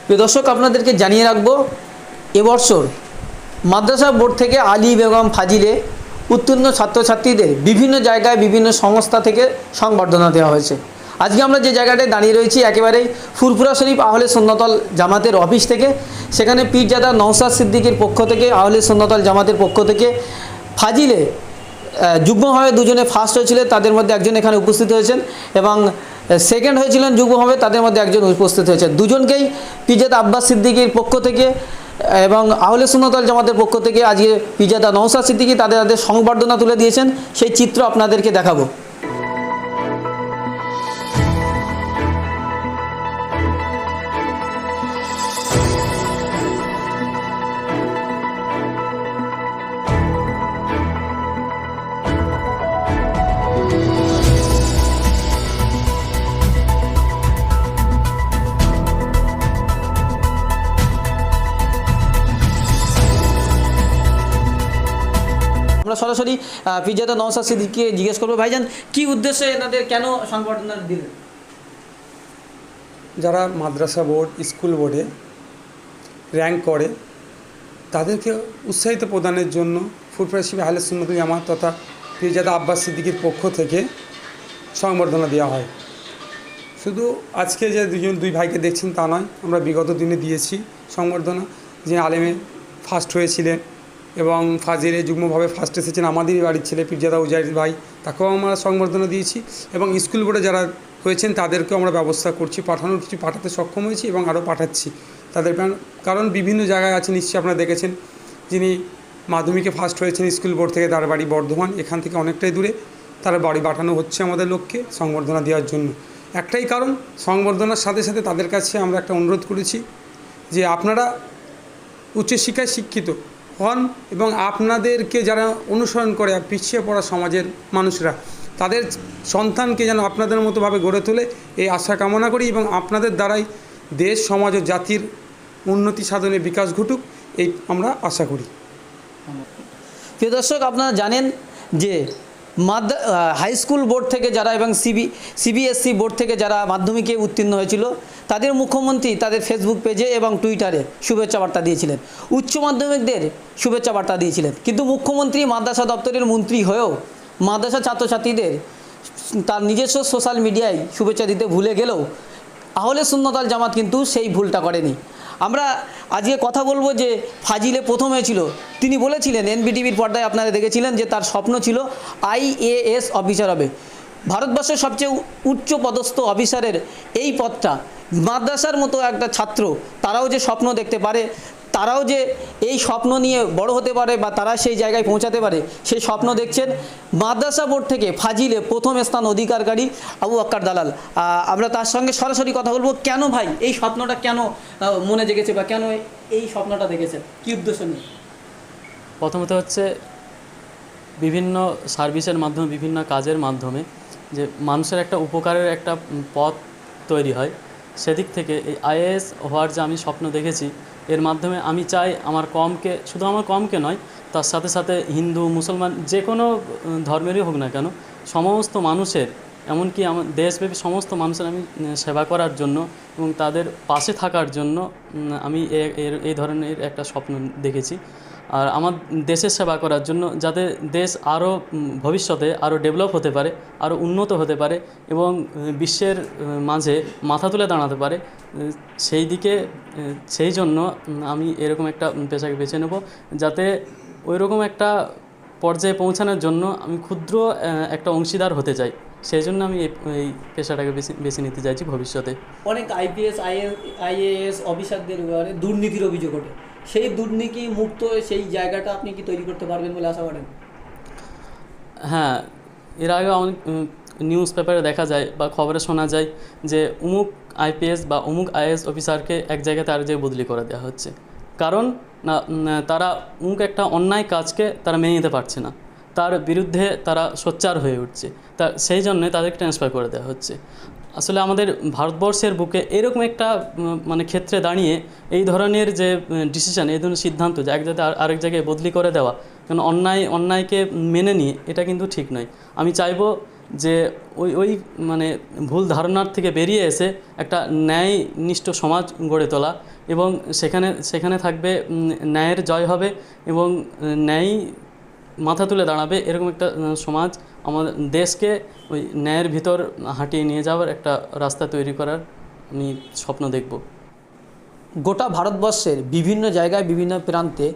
প্রিয় দর্শক, আপনাদেরকে জানিয়ে রাখবো এবছর মাদ্রাসা বোর্ড থেকে আলী বেগম ফাজিলে উত্তীর্ণ ছাত্রছাত্রীদের বিভিন্ন জায়গায় বিভিন্ন সংস্থা থেকে সংবর্ধনা দেওয়া হয়েছে। আজকে আমরা যে জায়গাটায় দাঁড়িয়ে রয়েছি একেবারেই ফুরফুরা শরীফ আহলে সুন্নতল জামাতের অফিস থেকে। সেখানে পীরজাদা নওশাদ সিদ্দিকীর পক্ষ থেকে, আহলে সুন্নতল জামাতের পক্ষ থেকে ফাজিলে যুগ্মভাবে দুজনে ফার্স্ট হয়েছিলেন, তাদের মধ্যে একজন এখানে উপস্থিত হয়েছেন, এবং সেকেন্ড হয়েছিলেন যুগ্মভাবে, তাদের মধ্যে একজন উপস্থিত হয়েছেন। দুজনকেই পীরজাদা আব্বাস সিদ্দিকীর পক্ষ থেকে এবং আহলে সুন্নতল জামাতের পক্ষ থেকে আজকে পীরজাদা নওশাদ সিদ্দিকী তাদের সংবর্ধনা তুলে দিয়েছেন। সেই চিত্র আপনাদেরকে দেখাবো। আমরা সরাসরি পীরজাদা নওশাদ সিদ্দিকীকে জিজ্ঞেস করবো, ভাইজান কি উদ্দেশ্যে এনাদের কেন সংবর্ধনা দিলেন? যারা মাদ্রাসা বোর্ড, স্কুল বোর্ডে র্যাঙ্ক করে তাদেরকে উৎসাহিত প্রদানের জন্য ফুরফুরা শরীফ আহলে সুন্নাত জামাত তথা পীরজাদা আব্বাস সিদ্দিকীর পক্ষ থেকে সংবর্ধনা দেওয়া হয়। শুধু আজকে যে দুই ভাইকে দেখছেন তা নয়, আমরা বিগত দিনে দিয়েছি সংবর্ধনা। যে আলেমে ফার্স্ট হয়েছিলেন এবং ফাজিলে যুগ্মভাবে ফার্স্ট এসেছেন আমাদেরই বাড়ির ছেলে পীরজাদা উজাইর ভাই, তাকেও আমরা সংবর্ধনা দিয়েছি। এবং স্কুল বোর্ডে যারা হয়েছেন তাদেরকেও আমরা ব্যবস্থা করছি, পাঠানোর কিছু পাঠাতে সক্ষম হয়েছি এবং আরও পাঠাচ্ছি তাদের। কারণ বিভিন্ন জায়গায় আছে, নিশ্চয়ই আপনারা দেখেছেন, যিনি মাধ্যমিকে ফার্স্ট হয়েছেন স্কুল বোর্ড থেকে, তার বাড়ি বর্ধমান, এখান থেকে অনেকটাই দূরে, তার বাড়ি পাঠানো হচ্ছে আমাদের লোককে সংবর্ধনা দেওয়ার জন্য। একটাই কারণ, সংবর্ধনার সাথে সাথে তাদের কাছে আমরা একটা অনুরোধ করেছি যে আপনারা উচ্চশিক্ষায় শিক্ষিত হন এবং আপনাদেরকে যারা অনুসরণ করে পিছিয়ে পড়া সমাজের মানুষরা, তাদের সন্তানকে যেন আপনাদের মতোভাবে গড়ে তোলে, এই আশা কামনা করি। এবং আপনাদের দ্বারাই দেশ, সমাজ ও জাতির উন্নতি সাধনে বিকাশ ঘটুক, এই আমরা আশা করি। প্রিয় দর্শক, আপনারা জানেন যে হাই স্কুল বোর্ড থেকে যারা এবং সিবিএসসি বোর্ড থেকে যারা মাধ্যমিকে উত্তীর্ণ হয়েছিল তাদের মুখ্যমন্ত্রী তাদের ফেসবুক পেজে এবং টুইটারে শুভেচ্ছা বার্তা দিয়েছিলেন, উচ্চ মাধ্যমিকদের শুভেচ্ছা বার্তা দিয়েছিলেন। কিন্তু মুখ্যমন্ত্রী মাদ্রাসা দপ্তরের মন্ত্রী হয়েও মাদ্রাসা ছাত্রছাত্রীদের তার নিজস্ব সোশ্যাল মিডিয়ায় শুভেচ্ছা দিতে ভুলে গেলেও আহলে সুন্নতল জামাত কিন্তু সেই ভুলটা করেনি। আমরা আজকে কথা বলবো যে ফাজিলে প্রথম হয়েছিল, তিনি বলেছিলেন, এনবিটিভির পর্দায় আপনারা দেখেছিলেন যে তার স্বপ্ন ছিল IAS অফিসার হবে। ভারতবর্ষের সবচেয়ে উচ্চ পদস্থ অফিসারের এই পদটা মাদ্রাসার মতো একটা ছাত্র, তারাও যে স্বপ্ন দেখতে পারে, তারাও যে এই স্বপ্ন নিয়ে বড় হতে পারে বা তারা সেই জায়গায় পৌঁছাতে পারে, সেই স্বপ্ন দেখছেন। মাদ্রাসা বোর্ড থেকে ফাজিলে প্রথম স্থান অধিকারকারী আবু বকর দালাল। আমরা তার সঙ্গে সরাসরি কথা বলবো, কেন ভাই এই স্বপ্নটা কেন মনে জেগেছে বা কেন এই স্বপ্নটা দেখেছেন, কী উদ্দেশ্য নিয়ে? প্রথমত হচ্ছে বিভিন্ন সার্ভিসের মাধ্যমে, বিভিন্ন কাজের মাধ্যমে যে মানুষের একটা উপকারের একটা পথ তৈরি হয়, সেদিক থেকে এই IAS হওয়ার যে আমি স্বপ্ন দেখেছি, এর মাধ্যমে আমি চাই আমার কমকে, শুধু আমার কমকে নয়, তার সাথে সাথে হিন্দু, মুসলমান, যে কোনো ধর্মেরই হোক না কেন, সমস্ত মানুষের, এমনকি আমার দেশব্যাপী সমস্ত মানুষের আমি সেবা করার জন্য এবং তাদের পাশে থাকার জন্য আমি এই ধরনের একটা স্বপ্ন দেখেছি। আর আমার দেশের সেবা করার জন্য, যাতে দেশ আরও ভবিষ্যতে আরও ডেভেলপ হতে পারে, আরও উন্নত হতে পারে এবং বিশ্বের মাঝে মাথা তুলে দাঁড়াতে পারে, সেই জন্য আমি এরকম একটা পেশাকে বেছে নেব, যাতে ওই রকম একটা পর্যায়ে পৌঁছানোর জন্য আমি ক্ষুদ্র একটা অংশীদার হতে চাই। সেই জন্য আমি এই পেশাটাকে বেছে নিতে চাইছি ভবিষ্যতে। অনেক IAS অফিসারদের ব্যাপারে দুর্নীতির অভিযোগ ওঠে, সেই দুর্নীতি মুক্ত সেই জায়গাটা আপনি কি তৈরি করতে পারবেন বলে আশা করেন? হ্যাঁ, এর আগেও অনেক নিউজ পেপারে দেখা যায় বা খবরে শোনা যায় যে অমুক IPS বা অমুক IAS অফিসারকে এক জায়গাতে আর জায়গায় বদলি করে দেওয়া হচ্ছে, কারণ তারা অমুক একটা অন্যায় কাজকে তারা মেনে নিতে পারছে না, তার বিরুদ্ধে তারা সোচ্চার হয়ে উঠছে, সেই জন্যে তাদেরকে ট্রান্সফার করে দেওয়া হচ্ছে। আসলে আমাদের ভারতবর্ষের বুকে এরকম একটা মানে ক্ষেত্রে দাঁড়িয়ে এই ধরনের যে ডিসিশন, এই ধরনের সিদ্ধান্ত যে এক জায়গায় আরেক জায়গায় বদলি করে দেওয়া, কারণ অন্যায়কে মেনে নিয়ে, এটা কিন্তু ঠিক নয়। আমি চাইবো যে ওই মানে ভুল ধারণার থেকে বেরিয়ে এসে একটা ন্যায়নিষ্ঠ সমাজ গড়ে তোলা এবং সেখানে থাকবে ন্যায়ের জয় হবে এবং ন্যায় মাথা তুলে দাঁড়াবে, এরকম একটা সমাজ আমাদের দেশকে ওই ন্যায়ের ভিতর হাঁটিয়ে নিয়ে যাওয়ার একটা রাস্তা তৈরি করার আমি স্বপ্ন দেখব। গোটা ভারতবর্ষের বিভিন্ন জায়গায় বিভিন্ন প্রান্তে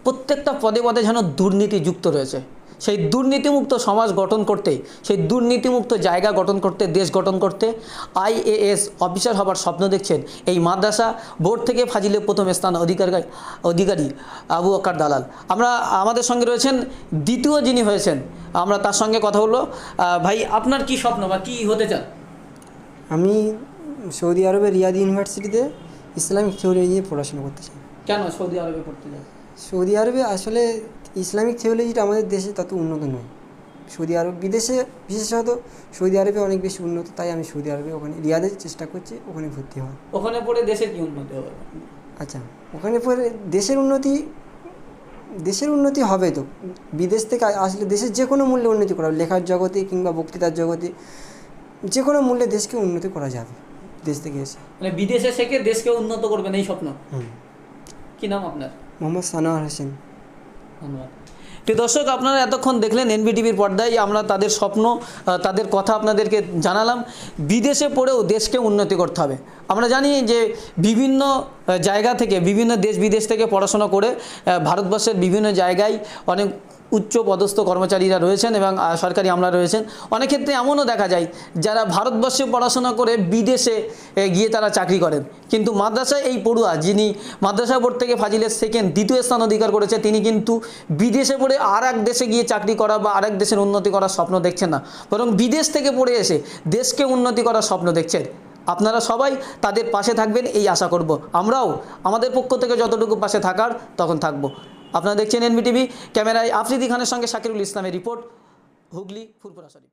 প্রত্যেকটা পদে পদে যেন দুর্নীতি যুক্ত রয়েছে। সেই দুর্নীতিমুক্ত সমাজ গঠন করতে, সেই দুর্নীতিমুক্ত জায়গা গঠন করতে, দেশ গঠন করতে IAS অফিসার হবার স্বপ্ন দেখছেন এই মাদ্রাসা বোর্ড থেকে ফাজিলে প্রথম স্থান অধিকারী আবু বকর দালাল। আমাদের সঙ্গে রয়েছেন দ্বিতীয় যিনি হয়েছেন, আমরা তার সঙ্গে কথা বলবো। ভাই, আপনার কি স্বপ্ন বা কি হতে চান? আমি সৌদি আরবের রিয়াদ ইউনিভার্সিটিতে ইসলামিক থিওলজি নিয়ে পড়াশোনা করতে চাই। কেন সৌদি আরবে পড়তে চান? সৌদি আরবে আসলে ইসলামিক থিওলজিটা আমাদের দেশে তত উন্নত নয়। সৌদি আরব বিদেশে বিশেষত সৌদি আরবে অনেক বেশি উন্নত, তাই আমি সৌদি আরবে ওখানে রিয়াদে চেষ্টা করছি ওখানে ভর্তি হওয়ার। ওখানে পড়ে দেশের কি উন্নতি হবে? আচ্ছা, ওখানে পরে দেশের উন্নতি হবে তো। বিদেশ থেকে আসলে দেশের যে কোনো মূল্যে উন্নতি করা, লেখার জগতে কিংবা বক্তৃতার জগতে যে কোনো মূল্যে দেশকে উন্নতি করা যাবে দেশ থেকে এসে। মানে বিদেশে থেকে দেশকে উন্নত করবেন এই স্বপ্ন। কি নাম আপনার? মোহাম্মদ সানোয়ার হোসেন। ধন্যবাদ। প্রিয় দর্শক, আপনারা এতক্ষণ দেখলেন NBTVর পর্দায় আমরা তাদের স্বপ্ন, তাদের কথা আপনাদেরকে জানালাম। বিদেশে পড়েও দেশকে উন্নতি করতে হবে। আমরা জানি যে বিভিন্ন জায়গা থেকে, বিভিন্ন দেশ বিদেশ থেকে পড়াশোনা করে ভারতবর্ষের বিভিন্ন জায়গায় অনেক উচ্চ পদস্থ কর্মচারীরা রয়েছেন এবং সরকারি আমলা রয়েছেন। অনেক ক্ষেত্রে এমনও দেখা যায় যারা ভারতবর্ষে পড়াশোনা করে বিদেশে গিয়ে তারা চাকরি করেন, কিন্তু মাদ্রাসায় এই পড়ুয়া যিনি মাদ্রাসা বোর্ড থেকে ফাজিলের দ্বিতীয় স্থান অধিকার করেছে, তিনি কিন্তু বিদেশে পড়ে আর এক দেশে গিয়ে চাকরি করা বা আরেক দেশের উন্নতি করার স্বপ্ন দেখছেন না, বরং বিদেশ থেকে পড়ে এসে দেশকে উন্নতি করার স্বপ্ন দেখছেন। আপনারা সবাই তাদের পাশে থাকবেন এই আশা করব। আমরাও আমাদের পক্ষ থেকে যতটুকু পাশে থাকার তখন থাকব। আপনারা দেখছেন NBTV। ক্যামেরায় আফ্রিদি খানের সঙ্গে শাকিরুল ইসলামের রিপোর্ট, হুগলি, ফুরফুরা শরীফ।